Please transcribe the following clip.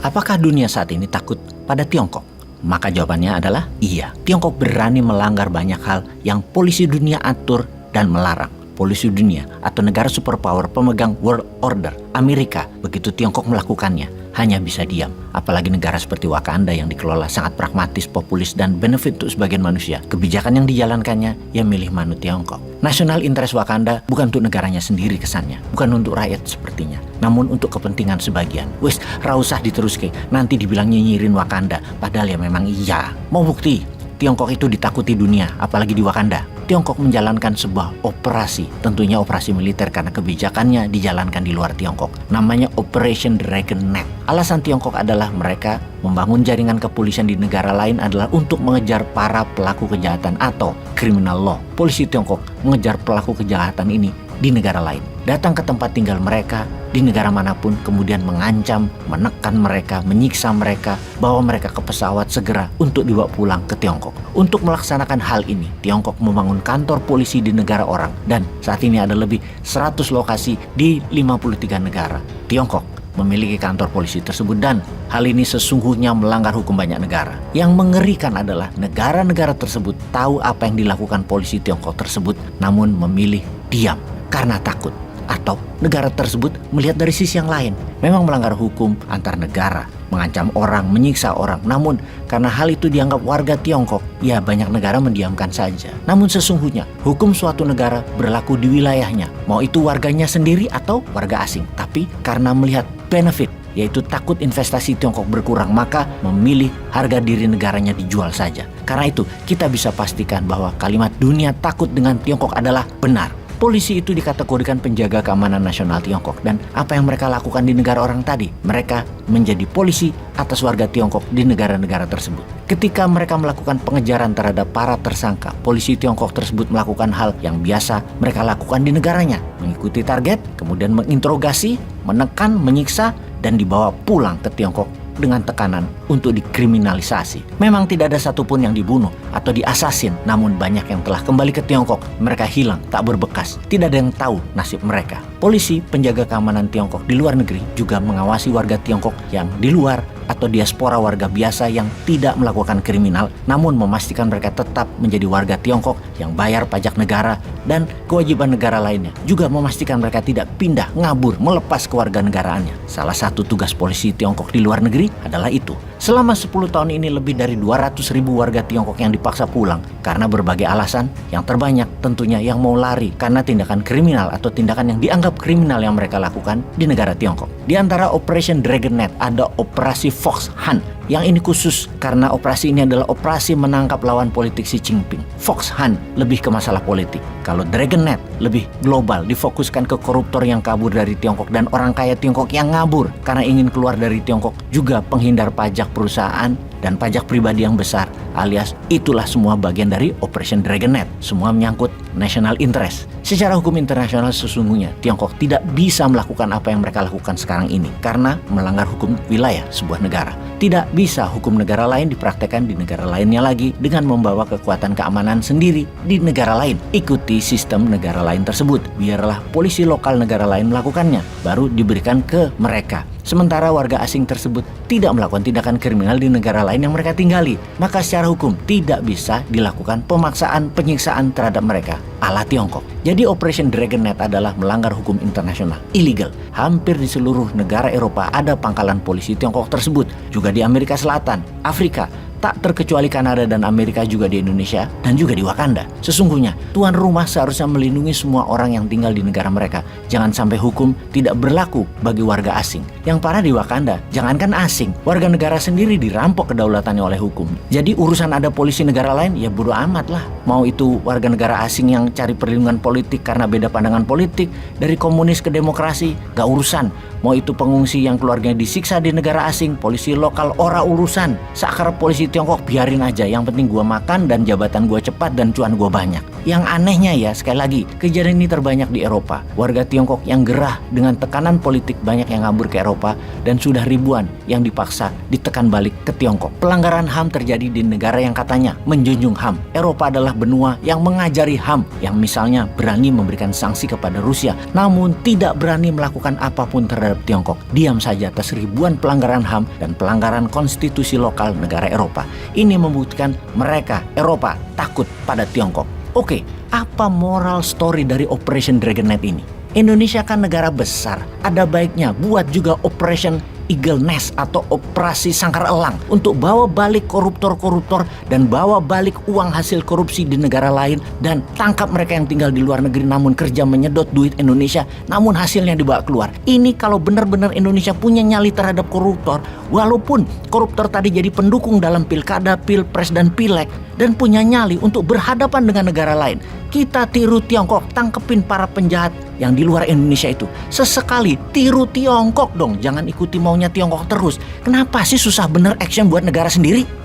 Apakah dunia saat ini takut pada Tiongkok? Maka jawabannya adalah iya. Tiongkok berani melanggar banyak hal yang polisi dunia atur dan melarang. Polisi dunia atau negara superpower pemegang world order, Amerika, begitu Tiongkok melakukannya, hanya bisa diam. Apalagi negara seperti Wakanda yang dikelola sangat pragmatis, populis, dan benefit untuk sebagian manusia. Kebijakan yang dijalankannya, ya milih manut Tiongkok. National interest Wakanda bukan untuk negaranya sendiri kesannya, bukan untuk rakyat sepertinya, namun untuk kepentingan sebagian. Wes, rausah diteruske, nanti dibilang nyinyirin Wakanda, padahal ya memang iya. Mau bukti? Tiongkok itu ditakuti dunia, apalagi di Wakanda. Tiongkok menjalankan sebuah operasi, tentunya operasi militer karena kebijakannya dijalankan di luar Tiongkok. Namanya Operation Dragon Net. Alasan Tiongkok adalah mereka membangun jaringan kepolisian di negara lain adalah untuk mengejar para pelaku kejahatan atau criminal law. Polisi Tiongkok mengejar pelaku kejahatan ini di negara lain. Datang ke tempat tinggal mereka di negara manapun, kemudian mengancam, menekan mereka, menyiksa mereka, bawa mereka ke pesawat segera untuk dibawa pulang ke Tiongkok. Untuk melaksanakan hal ini, Tiongkok membangun kantor polisi di negara orang, dan saat ini ada lebih 100 lokasi di 53 negara. Tiongkok memiliki kantor polisi tersebut, dan hal ini sesungguhnya melanggar hukum banyak negara. Yang mengerikan adalah negara-negara tersebut tahu apa yang dilakukan polisi Tiongkok tersebut, namun memilih diam karena takut. Atau negara tersebut melihat dari sisi yang lain, memang melanggar hukum antar negara, mengancam orang, menyiksa orang. Namun karena hal itu dianggap warga Tiongkok, ya banyak negara mendiamkan saja. Namun sesungguhnya hukum suatu negara berlaku di wilayahnya, mau itu warganya sendiri atau warga asing. Tapi karena melihat benefit, yaitu takut investasi Tiongkok berkurang, maka memilih harga diri negaranya dijual saja. Karena itu kita bisa pastikan bahwa kalimat dunia takut dengan Tiongkok adalah benar. Polisi itu dikategorikan penjaga keamanan nasional Tiongkok, dan apa yang mereka lakukan di negara orang tadi, mereka menjadi polisi atas warga Tiongkok di negara-negara tersebut. Ketika mereka melakukan pengejaran terhadap para tersangka, polisi Tiongkok tersebut melakukan hal yang biasa mereka lakukan di negaranya, mengikuti target, kemudian menginterogasi, menekan, menyiksa, dan dibawa pulang ke Tiongkok dengan tekanan untuk dikriminalisasi. Memang tidak ada satupun yang dibunuh atau diasasin, namun banyak yang telah kembali ke Tiongkok. Mereka hilang, tak berbekas. Tidak ada yang tahu nasib mereka. Polisi penjaga keamanan Tiongkok di luar negeri juga mengawasi warga Tiongkok yang di luar atau diaspora warga biasa yang tidak melakukan kriminal, namun memastikan mereka tetap menjadi warga Tiongkok yang bayar pajak negara dan kewajiban negara lainnya. Juga memastikan mereka tidak pindah, ngabur, melepas kewarganegaraannya. Salah satu tugas polisi Tiongkok di luar negeri adalah itu. Selama 10 tahun ini lebih dari 200.000 warga Tiongkok yang dipaksa pulang karena berbagai alasan, yang terbanyak tentunya yang mau lari karena tindakan kriminal atau tindakan yang dianggap kriminal yang mereka lakukan di negara Tiongkok. Di antara Operation Dragon Net ada Operasi Fox Hunt. Yang ini khusus karena operasi ini adalah operasi menangkap lawan politik Xi Jinping. Fox Hunt lebih ke masalah politik. Kalau Dragon Net lebih global, difokuskan ke koruptor yang kabur dari Tiongkok dan orang kaya Tiongkok yang ngabur karena ingin keluar dari Tiongkok, juga penghindar pajak perusahaan dan pajak pribadi yang besar, alias itulah semua bagian dari Operation Dragon Net. Semua menyangkut national interest. Secara hukum internasional sesungguhnya Tiongkok tidak bisa melakukan apa yang mereka lakukan sekarang ini karena melanggar hukum wilayah sebuah negara. Tidak bisa hukum negara lain dipraktekkan di negara lainnya lagi dengan membawa kekuatan keamanan sendiri di negara lain. Ikuti sistem negara lain tersebut. Biarlah polisi lokal negara lain melakukannya, baru diberikan ke mereka. Sementara warga asing tersebut tidak melakukan tindakan kriminal di negara lain yang mereka tinggali, maka secara hukum tidak bisa dilakukan pemaksaan, penyiksaan terhadap mereka ala Tiongkok. Jadi Operation Dragon Net adalah melanggar hukum internasional, illegal. Hampir di seluruh negara Eropa ada pangkalan polisi Tiongkok tersebut, juga di Amerika Selatan, Afrika, tak terkecuali Kanada dan Amerika, juga di Indonesia dan juga di Wakanda. Sesungguhnya tuan rumah seharusnya melindungi semua orang yang tinggal di negara mereka. Jangan sampai hukum tidak berlaku bagi warga asing. Yang parah di Wakanda, jangankan asing, warga negara sendiri dirampok kedaulatannya oleh hukum. Jadi urusan ada polisi negara lain, ya bodo amat lah. Mau itu warga negara asing yang cari perlindungan politik karena beda pandangan politik, dari komunis ke demokrasi, gak urusan. Mau itu pengungsi yang keluarganya disiksa di negara asing, polisi lokal ora urusan. Sakar polisi Tiongkok biarin aja, yang penting gua makan dan jabatan gua cepat dan cuan gua banyak. Yang anehnya ya, sekali lagi, kejadian ini terbanyak di Eropa. Warga Tiongkok yang gerah dengan tekanan politik banyak yang ngabur ke Eropa, dan sudah ribuan yang dipaksa ditekan balik ke Tiongkok. Pelanggaran HAM terjadi di negara yang katanya menjunjung HAM. Eropa adalah benua yang mengajari HAM, yang misalnya berani memberikan sanksi kepada Rusia, namun tidak berani melakukan apapun terhadap terhadap Tiongkok diam saja atas ribuan pelanggaran HAM dan pelanggaran konstitusi lokal negara Eropa. Ini membuktikan mereka, Eropa, takut pada Tiongkok. Oke, apa moral story dari Operation Dragon Knight ini? Indonesia kan negara besar, ada baiknya buat juga Operation Eagle Nest atau operasi sangkar elang untuk bawa balik koruptor-koruptor dan bawa balik uang hasil korupsi di negara lain dan tangkap mereka yang tinggal di luar negeri namun kerja menyedot duit Indonesia namun hasilnya dibawa keluar. Ini kalau benar-benar Indonesia punya nyali terhadap koruptor, walaupun koruptor tadi jadi pendukung dalam pilkada, pilpres dan pileg dan punya nyali untuk berhadapan dengan negara lain, kita tiru Tiongkok, tangkepin para penjahat yang di luar Indonesia itu. Sesekali tiru Tiongkok dong, jangan ikuti maunya Tiongkok terus. Kenapa sih susah bener action buat negara sendiri?